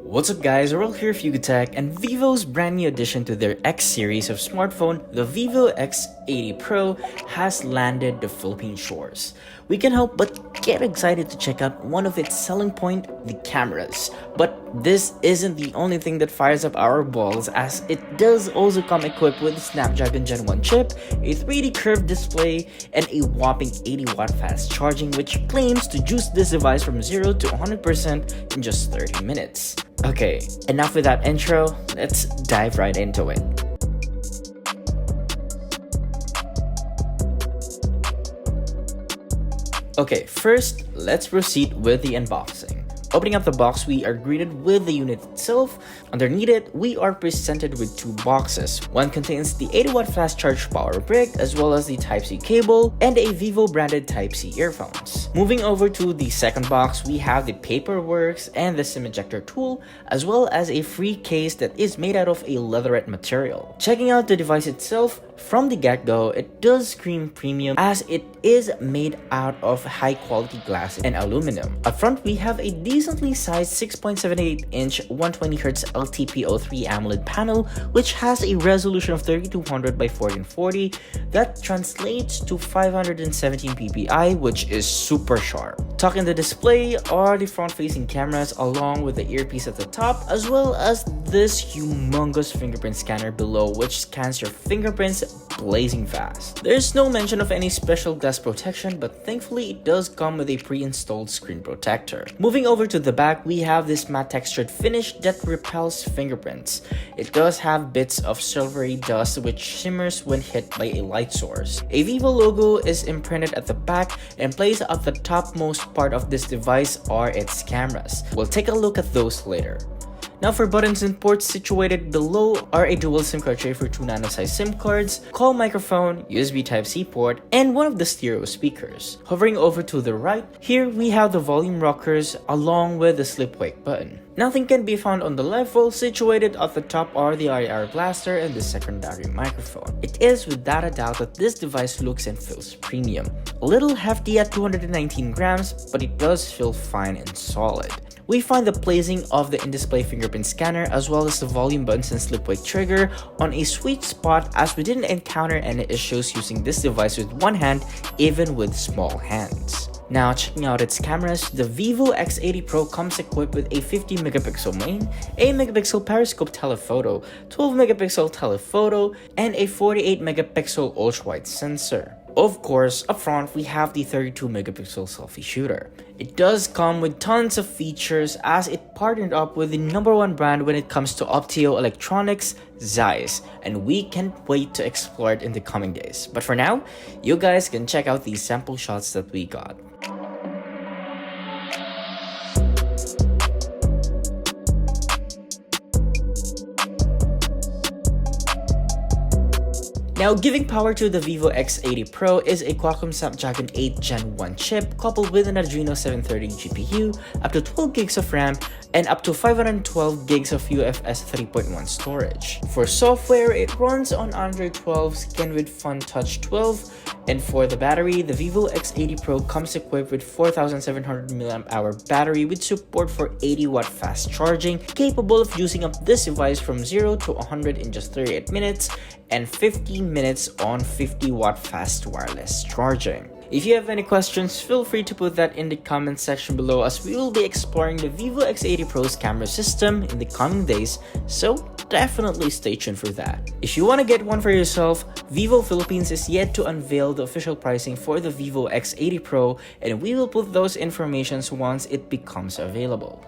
What's up guys, Earl here of Tech, and Vivo's brand new addition to their X series of smartphone, the Vivo X80 Pro, has landed the Philippine shores. We can help but get excited to check out one of its selling point, the cameras. But this isn't the only thing that fires up our balls, as it does also come equipped with a Snapdragon Gen 1 chip, a 3D curved display, and a whopping 80-watt fast charging, which claims to juice this device from 0 to 100% in just 30 minutes. Okay, enough with that intro, let's dive right into it. Okay, first, let's proceed with the unboxing. Opening up the box, we are greeted with the unit itself. Underneath it, we are presented with two boxes. One contains the 80-watt fast charge power brick, as well as the Type-C cable, and a Vivo branded Type-C earphones. Moving over to the second box, we have the paperwork and the SIM ejector tool, as well as a free case that is made out of a leatherette material. Checking out the device itself, from the get-go, it does scream premium as it is made out of high-quality glass and aluminum. Up front, we have a decently sized 6.78-inch 120Hz LTPO3 AMOLED panel, which has a resolution of 3200 by 1440 that translates to 517 ppi, which is super sharp. Tucked in the display are the front-facing cameras along with the earpiece at the top, as well as this humongous fingerprint scanner below, which scans your fingerprints blazing fast. There's no mention of any special glass protection, but thankfully it does come with a pre-installed screen protector. Moving over to the back, we have this matte textured finish that repels fingerprints. It does have bits of silvery dust which shimmers when hit by a light source. A Vivo logo is imprinted at the back, and placed at the topmost part of this device are its cameras. We'll take a look at those later. Now for buttons and ports, situated below are a dual SIM card tray for 2 nano-size SIM cards, call microphone, USB Type-C port, and one of the stereo speakers. Hovering over to the right, here we have the volume rockers along with the sleep wake button. Nothing can be found on the left, while situated at the top are the IR blaster and the secondary microphone. It is without a doubt that this device looks and feels premium. A little hefty at 219 grams, but it does feel fine and solid. We find the placing of the in-display fingerprint scanner as well as the volume buttons and sleep wake trigger on a sweet spot, as we didn't encounter any issues using this device with one hand, even with small hands. Now checking out its cameras, the Vivo X80 Pro comes equipped with a 50 megapixel main, 8 megapixel periscope telephoto, 12 megapixel telephoto, and a 48 megapixel ultra-wide sensor. Of course, up front we have the 32 megapixel selfie shooter. It does come with tons of features, as it partnered up with the #1 brand when it comes to optoelectronics, Zeiss, and we can't wait to explore it in the coming days. But for now, you guys can check out these sample shots that we got. Now, giving power to the Vivo X80 Pro is a Qualcomm Snapdragon 8 Gen 1 chip coupled with an Adreno 730 GPU, up to 12 gigs of RAM, and up to 512 gigs of UFS 3.1 storage. For software, it runs on Android 12, skin with Fun Touch 12, and for the battery, the Vivo X80 Pro comes equipped with 4700 mAh battery with support for 80-watt fast charging, capable of using up this device from 0 to 100 in just 38 minutes, and 15 minutes on 50-watt fast wireless charging. If you have any questions, feel free to put that in the comment section below, as we will be exploring the Vivo X80 Pro's camera system in the coming days, so definitely stay tuned for that. If you want to get one for yourself, Vivo Philippines is yet to unveil the official pricing for the Vivo X80 Pro, and we will put those informations once it becomes available.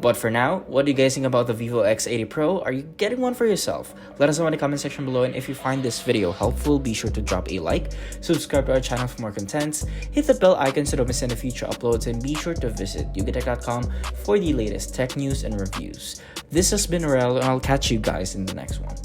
But for now, what do you guys think about the Vivo X80 Pro? Are you getting one for yourself? Let us know in the comment section below, and if you find this video helpful, be sure to drop a like, subscribe to our channel for more contents, hit the bell icon so don't miss any future uploads, and be sure to visit yugatech.com for the latest tech news and reviews. This has been Aurel, and I'll catch you guys in the next one.